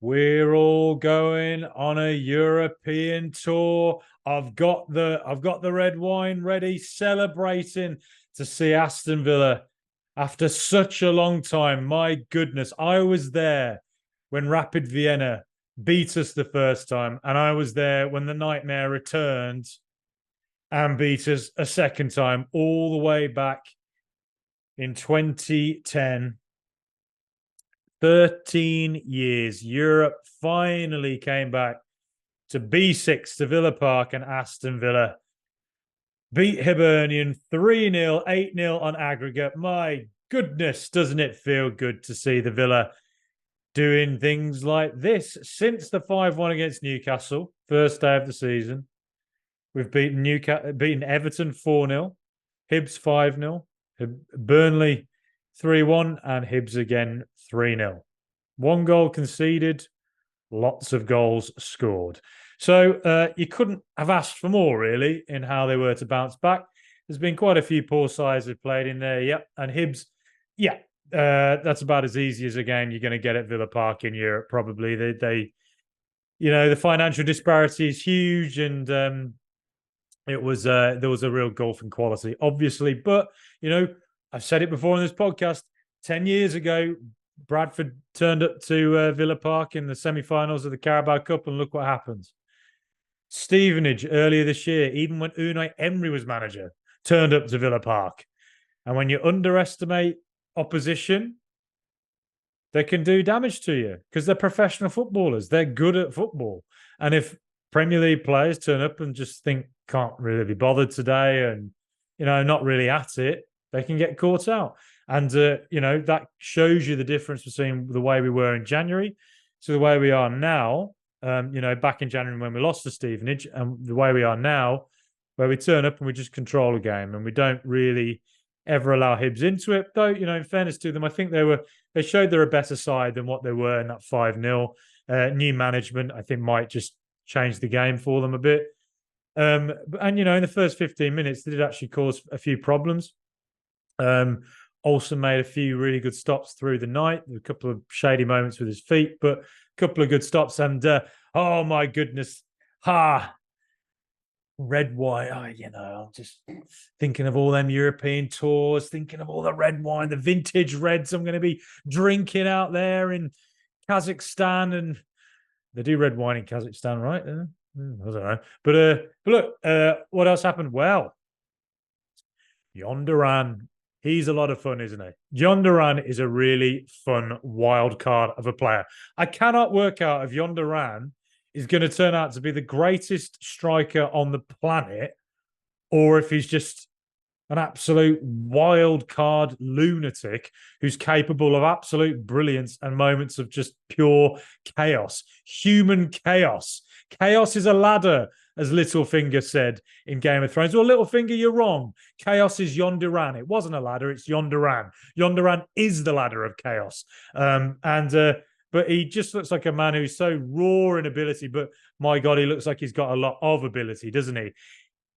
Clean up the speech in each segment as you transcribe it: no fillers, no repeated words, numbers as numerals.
We're all going on a European tour. I've got the red wine ready, celebrating to see Aston Villa after such a long time. My goodness, I was there when Rapid Vienna beat us the first time, and I was there when the Nightmare returned and beat us a second time, all the way back in 2010. 13 years. Europe finally came back to B6 to Villa Park, and Aston Villa beat Hibernian 3-0, 8-0 on aggregate. My goodness, doesn't it feel good to see the Villa doing things like this? Since the 5-1 against Newcastle, first day of the season, we've beaten Everton 4-0, Hibs 5-0, Burnley 3-1, and Hibs again 3-0. One goal conceded, lots of goals scored. So you couldn't have asked for more, really, in how they were to bounce back. There's been quite a few poor sides that played in there, yep. And Hibs, yeah, that's about as easy as a game you're going to get at Villa Park in Europe, probably. The financial disparity is huge, and there was a real golfing quality, obviously. But, I've said it before in this podcast, 10 years ago, Bradford turned up to Villa Park in the semi-finals of the Carabao Cup, and look what happens. Stevenage earlier this year, even when Unai Emery was manager, turned up to Villa Park. And when you underestimate opposition, they can do damage to you because they're professional footballers. They're good at football. And if Premier League players turn up and just think, can't really be bothered today, and, not really at it, they can get caught out. And, that shows you the difference between the way we were in January to the way we are now. Back in January when we lost to Stevenage, and the way we are now, where we turn up and we just control a game and we don't really ever allow Hibs into it. Though, in fairness to them, I think they showed they're a better side than what they were in that 5-0. New management, I think, might just change the game for them a bit. In the first 15 minutes, they did actually cause a few problems. Olsen made a few really good stops through the night. A couple of shady moments with his feet, but a couple of good stops. And oh my goodness, red wine. I'm just thinking of all them European tours, thinking of all the red wine, the vintage reds I'm going to be drinking out there in Kazakhstan. And they do red wine in Kazakhstan, right? I don't know. But look, what else happened? Well, Jhon Durán. He's a lot of fun, isn't he? Jhon Durán is a really fun wild card of a player. I cannot work out if Jhon Durán is going to turn out to be the greatest striker on the planet, or if he's just an absolute wild card lunatic who's capable of absolute brilliance and moments of just pure chaos, human chaos. Chaos is a ladder, as Littlefinger said in Game of Thrones. Well, Littlefinger, you're wrong. Chaos is Jhon Durán. It wasn't a ladder, it's Jhon Durán. Jhon Durán is the ladder of chaos. But he just looks like a man who's so raw in ability, but my God, he looks like he's got a lot of ability, doesn't he?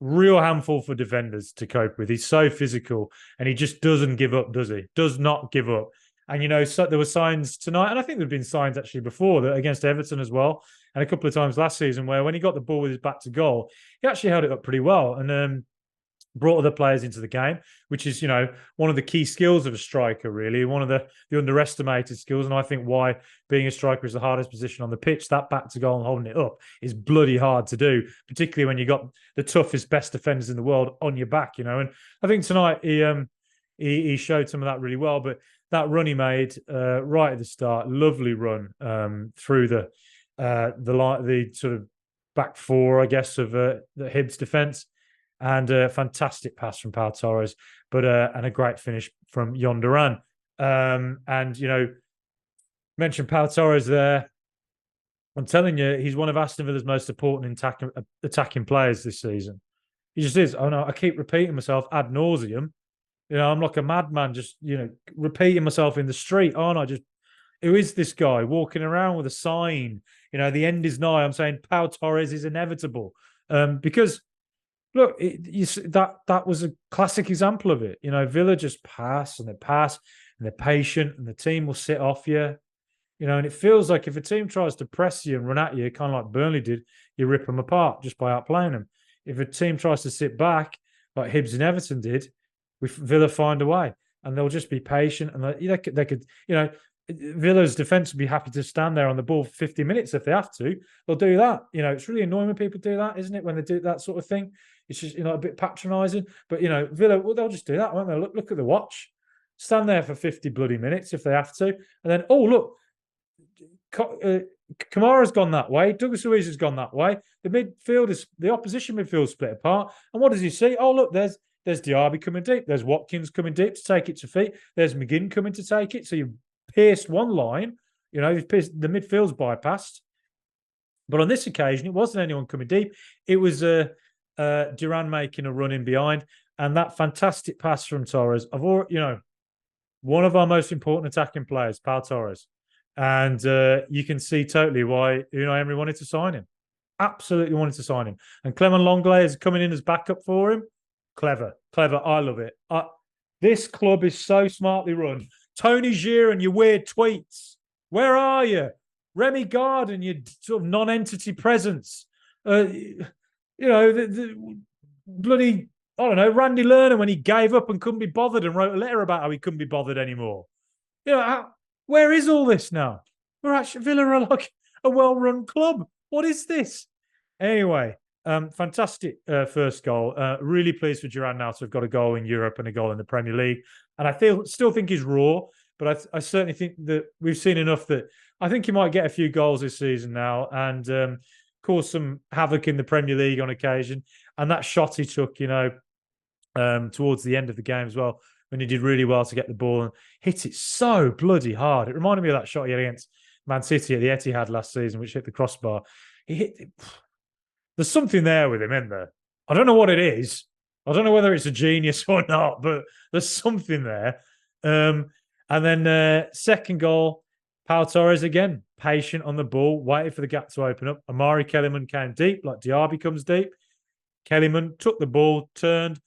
Real handful for defenders to cope with. He's so physical, and he just doesn't give up, does he? Does not give up. And, so there were signs tonight, and I think there have been signs actually before that against Everton as well, and a couple of times last season where when he got the ball with his back to goal, he actually held it up pretty well and brought other players into the game, which is, one of the key skills of a striker, really, one of the underestimated skills. And I think why being a striker is the hardest position on the pitch. That back to goal and holding it up is bloody hard to do, particularly when you got the toughest, best defenders in the world on your back, And I think tonight he showed some of that really well. But that run he made right at the start, lovely run through the sort of back four, I guess, of the Hibs defence, and a fantastic pass from Pau Torres, and a great finish from Jhon Durán. Mentioned Pau Torres there. I'm telling you, he's one of Aston Villa's most important attacking players this season. He just is. Oh no, I keep repeating myself ad nauseum. I'm like a madman, just repeating myself in the street. Oh no, who is this guy walking around with a sign? The end is nigh. I'm saying Pau Torres is inevitable because look, that was a classic example of it. Villa just pass and they pass and they're patient and the team will sit off you. And it feels like if a team tries to press you and run at you, kind of like Burnley did, you rip them apart just by outplaying them. If a team tries to sit back, like Hibs and Everton did, Villa find a way, and they'll just be patient, and they could, Villa's defense would be happy to stand there on the ball for 50 minutes if they have to. They'll do that. It's really annoying when people do that, isn't it? When they do that sort of thing, it's just a bit patronising. But Villa, well, they'll just do that, won't they? Look at the watch, stand there for 50 bloody minutes if they have to, and then look, Kamara's gone that way. Douglas Luiz has gone that way. The opposition midfield split apart. And what does he see? Oh, look, there's Diaby coming deep. There's Watkins coming deep to take it to feet. There's McGinn coming to take it. So you've pierced one line. You've pierced the midfield's bypassed. But on this occasion, it wasn't anyone coming deep. It was Durán making a run in behind, and that fantastic pass from Torres. One of our most important attacking players, Pau Torres. And you can see totally why Unai Emery wanted to sign him. Absolutely wanted to sign him. And Clement Lenglet is coming in as backup for him. Clever. I love it. This club is so smartly run. Tony Gier and your weird tweets. Where are you? Remy Gard and your sort of non-entity presence. The bloody, I don't know, Randy Lerner when he gave up and couldn't be bothered and wrote a letter about how he couldn't be bothered anymore. Where is all this now? Villa are like a well-run club. What is this? Anyway, fantastic first goal. Really pleased for Durán now to have got a goal in Europe and a goal in the Premier League. And I still think he's raw, but I certainly think that we've seen enough that I think he might get a few goals this season now and cause some havoc in the Premier League on occasion. And that shot he took, towards the end of the game as well, when he did really well to get the ball and hit it so bloody hard. It reminded me of that shot he had against Man City at the Etihad last season, which hit the crossbar. He hit it. There's something there with him, isn't there? I don't know what it is. I don't know whether it's a genius or not, but there's something there. And then second goal, Pau Torres again, patient on the ball, waited for the gap to open up. Omari Kellyman came deep, like Diaby comes deep. Kellyman took the ball, turned.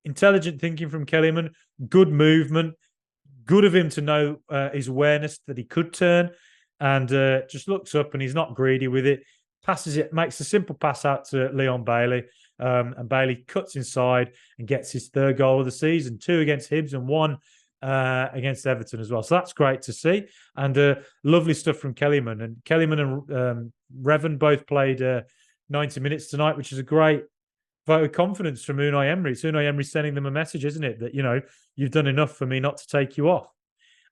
Intelligent thinking from Kellyman, good movement, good of him to know his awareness that he could turn, and just looks up and he's not greedy with it. Passes it, makes a simple pass out to Leon Bailey, and Bailey cuts inside and gets his third goal of the season, 2 against Hibs and 1 against Everton as well. So that's great to see, and lovely stuff from Kellyman. And Kellyman and Revan both played 90 minutes tonight, which is a great vote of confidence from Unai Emery. It's Unai Emery sending them a message, isn't it? That, you've done enough for me not to take you off.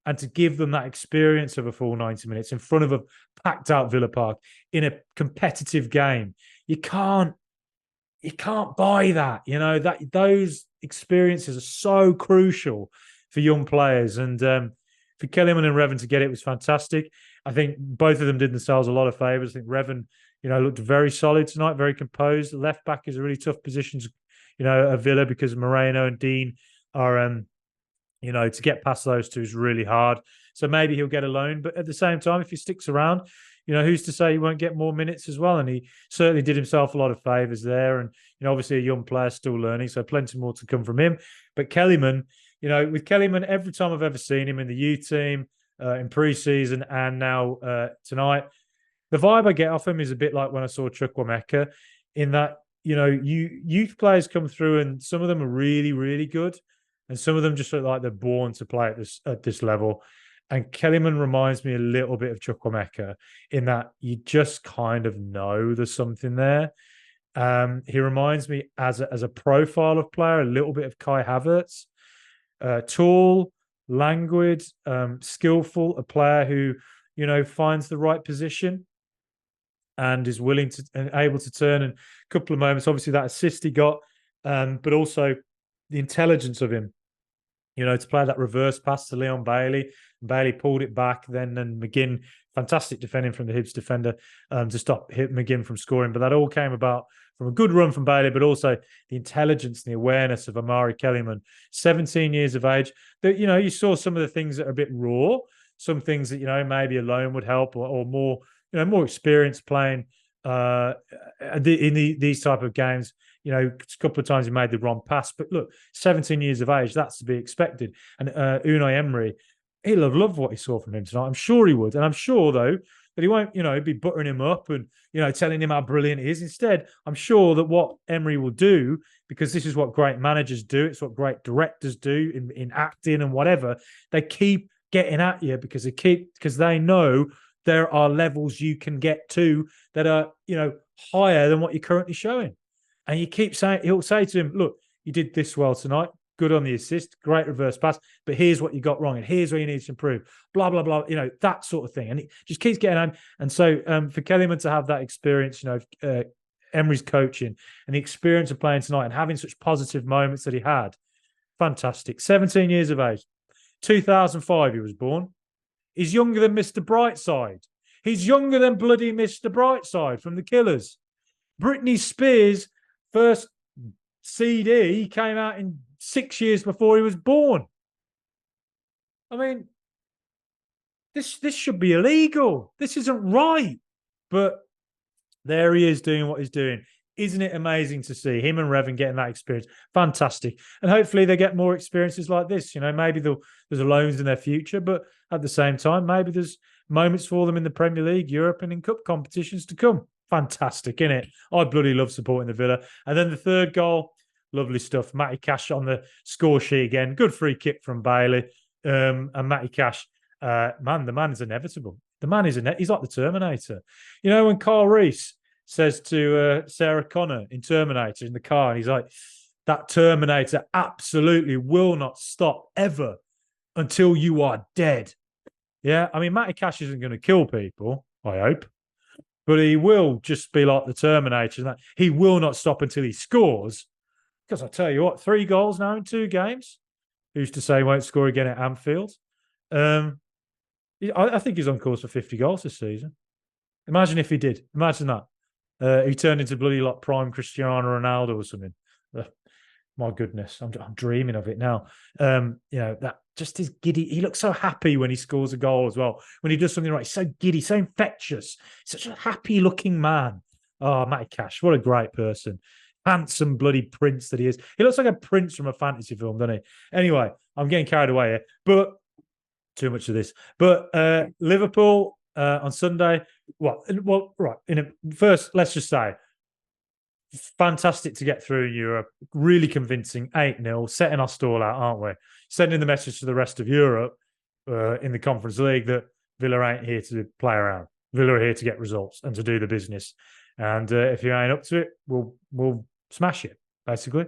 And to give them that experience of a full 90 minutes in front of a packed out Villa Park in a competitive game. You can't buy that. Those experiences are so crucial for young players. And for Kellyman and Revan to get it was fantastic. I think both of them did themselves a lot of favours. I think Revan, looked very solid tonight, very composed. The left back is a really tough position, at Villa because Moreno and Dean are, to get past those two is really hard. So maybe he'll get a loan. But at the same time, if he sticks around, who's to say he won't get more minutes as well? And he certainly did himself a lot of favours there. And, obviously a young player still learning, so plenty more to come from him. But Kellyman, with Kellyman, every time I've ever seen him in the youth team, in pre-season and now tonight, the vibe I get off him is a bit like when I saw Chukwuemeka, in that, youth players come through and some of them are really, really good. And some of them just look like they're born to play at this level. And Kellyman reminds me a little bit of Chukwuemeka in that you just kind of know there's something there. He reminds me as a profile of player, a little bit of Kai Havertz. Tall, languid, skillful, a player who, finds the right position and is willing to and able to turn. And a couple of moments, obviously that assist he got, but also the intelligence of him, to play that reverse pass to Leon Bailey. Bailey pulled it back then, and McGinn, fantastic defending from the Hibs defender to stop McGinn from scoring. But that all came about from a good run from Bailey, but also the intelligence and the awareness of Omari Kellyman, 17 years of age. That, you saw some of the things that are a bit raw, some things that, maybe a loan would help, or more, more experience playing in these type of games. A couple of times he made the wrong pass, but look, 17 years of age, that's to be expected. And Unai Emery, he'll have loved what he saw from him tonight. I'm sure he would. And I'm sure, though, that he won't, be buttering him up and, telling him how brilliant he is. Instead, I'm sure that what Emery will do, because this is what great managers do, it's what great directors do in acting and whatever, they keep getting at you because they know there are levels you can get to that are, higher than what you're currently showing. And you keep saying, he'll say to him, look, you did this well tonight. Good on the assist, great reverse pass, but here's what you got wrong, and here's where you need to improve. Blah blah blah, that sort of thing, and it just keeps getting on. And so, for Kellyman to have that experience, Emery's coaching and the experience of playing tonight and having such positive moments that he had, fantastic. 17 years of age, 2005 he was born. He's younger than Mr. Brightside. He's younger than bloody Mr. Brightside from the Killers. Britney Spears' first CD came out in 6 years before he was born. I mean, this should be illegal. This isn't right. But there he is doing what he's doing. Isn't it amazing to see him and Revan getting that experience? Fantastic. And hopefully they get more experiences like this. Maybe there's loans in their future, but at the same time, maybe there's moments for them in the Premier League, Europe, and in cup competitions to come. Fantastic, innit? I bloody love supporting the Villa. And then the third goal, lovely stuff. Matty Cash on the score sheet again. Good free kick from Bailey. And Matty Cash, the man is inevitable. The man is he's like the Terminator. When Carl Reese says to Sarah Connor in Terminator in the car, and he's like, that Terminator absolutely will not stop ever until you are dead. Yeah, I mean, Matty Cash isn't going to kill people, I hope, but he will just be like the Terminator. That he will not stop until he scores. Because I tell you what, 3 goals now in 2 games. Who's to say he won't score again at Anfield? I think he's on course for 50 goals this season. Imagine if he did. Imagine that. He turned into bloody like prime Cristiano Ronaldo or something. My goodness, I'm dreaming of it now. That just is giddy. He looks so happy when he scores a goal as well. When he does something right, he's so giddy, so infectious. Such a happy-looking man. Oh, Matty Cash, what a great person. Handsome bloody prince that he is. He looks like a prince from a fantasy film, doesn't he? Anyway, I'm getting carried away here, but too much of this. But Liverpool on Sunday. Well, right. First, let's just say, fantastic to get through in Europe. Really convincing. 8-0, setting our stall out, aren't we? Sending the message to the rest of Europe in the Conference League that Villa ain't here to play around. Villa are here to get results and to do the business. And if you ain't up to it, we'll smash it, basically.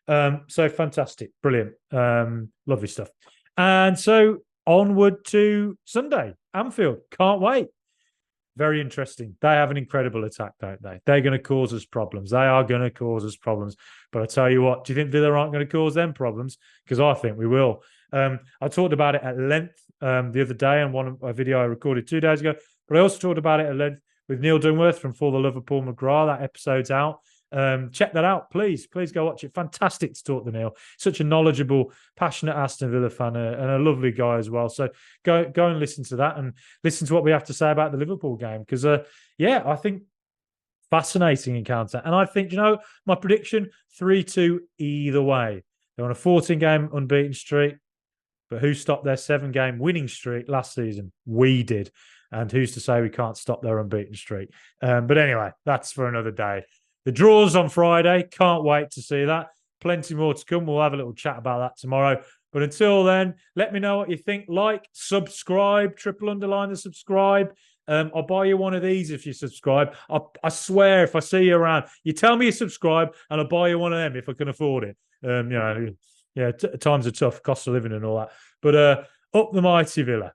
So fantastic, brilliant, lovely stuff. And so onward to Sunday, Anfield. Can't wait. Very interesting. They have an incredible attack, don't they? They're going to cause us problems. They are going to cause us problems. But I tell you what, do you think Villa aren't going to cause them problems? Because I think we will. I talked about it at length the other day on a video I recorded 2 days ago. But I also talked about it at length with Neil Dunworth from For the Liverpool McGrath. That episode's out. Check that out, please. Please go watch it. Fantastic to talk to Neil. Such a knowledgeable, passionate Aston Villa fan and a lovely guy as well. So go and listen to that and listen to what we have to say about the Liverpool game. Because, I think fascinating encounter. And I think, my prediction, 3-2 either way. They're on a 14-game unbeaten streak. But who stopped their 7-game winning streak last season? We did. And who's to say we can't stop their unbeaten streak? But anyway, that's for another day. The draw's on Friday. Can't wait to see that. Plenty more to come. We'll have a little chat about that tomorrow. But until then, let me know what you think. Like, subscribe, __ the subscribe. I'll buy you one of these if you subscribe. I swear, if I see you around, you tell me you subscribe and I'll buy you one of them if I can afford it. Times are tough, cost of living and all that. But up the mighty Villa.